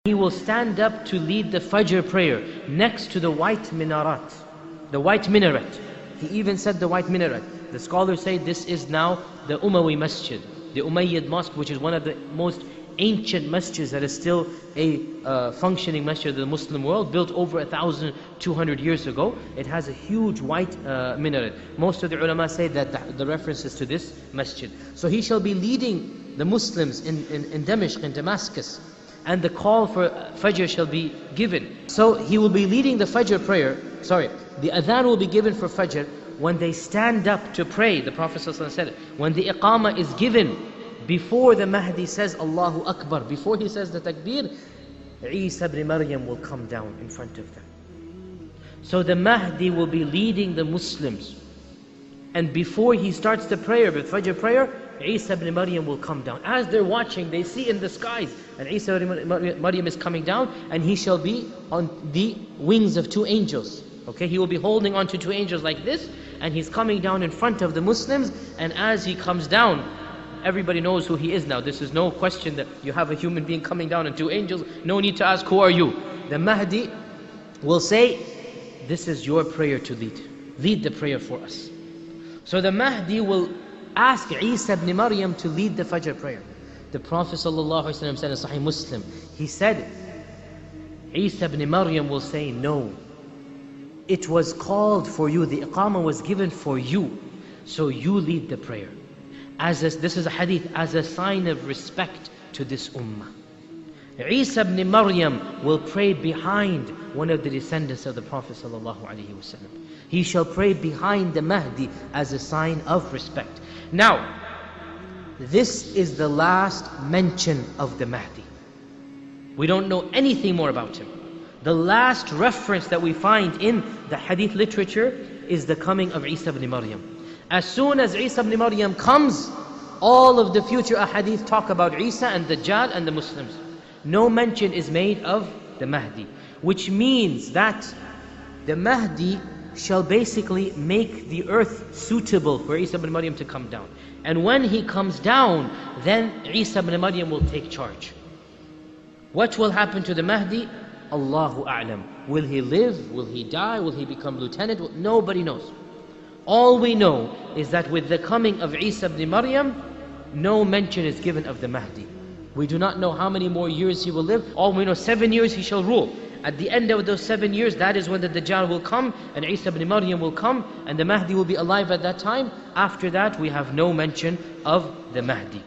he will stand up to lead the Fajr prayer next to the white minaret. The white minaret. He even said the white minaret. The scholars say this is now the Umayyi Masjid, the Umayyad Mosque, which is one of the most ancient masjids that is still a functioning masjid of the Muslim world, built over 1,200 years ago. It has a huge white minaret. Most of the ulama say that the references to this masjid. So he shall be leading the Muslims in Damascus, in Damascus, and the call for Fajr shall be given. So he will be leading the Fajr prayer, the adhan will be given for Fajr when they stand up to pray. The Prophet ﷺ said, when the iqamah is given, before the Mahdi says Allahu Akbar, before he says the takbir, Isa ibn Maryam will come down in front of them. So the Mahdi will be leading the Muslims. And before he starts the prayer, the Fajr prayer, Isa ibn Maryam will come down. As they're watching, they see in the skies, and Isa ibn Maryam is coming down, and he shall be on the wings of two angels. Okay, he will be holding on to two angels like this, and he's coming down in front of the Muslims, and as he comes down, everybody knows who he is now. This is no question that you have a human being coming down and two angels. No need to ask, who are you? The Mahdi will say, this is your prayer to lead. Lead the prayer for us. So the Mahdi will ask Isa ibn Maryam to lead the Fajr prayer. The Prophet ﷺ said in Sahih Muslim, he said, Isa ibn Maryam will say, no. It was called for you, the iqamah was given for you, so you lead the prayer. This is a hadith, as a sign of respect to this ummah. Isa ibn Maryam will pray behind one of the descendants of the Prophet ﷺ. He shall pray behind the Mahdi as a sign of respect. Now, this is the last mention of the Mahdi. We don't know anything more about him. The last reference that we find in the hadith literature is the coming of Isa ibn Maryam. As soon as Isa ibn Maryam comes, all of the future ahadith talk about Isa and Dajjal and the Muslims. No mention is made of the Mahdi, which means that the Mahdi shall basically make the earth suitable for Isa ibn Maryam to come down. And when he comes down, then Isa ibn Maryam will take charge. What will happen to the Mahdi? Allahu A'lam. Will he live? Will he die? Will he become lieutenant? Nobody knows. All we know is that with the coming of Isa ibn Maryam, no mention is given of the Mahdi. We do not know how many more years he will live. All we know, 7 years he shall rule. At the end of those 7 years, that is when the Dajjal will come, and Isa ibn Maryam will come, and the Mahdi will be alive at that time. After that, we have no mention of the Mahdi.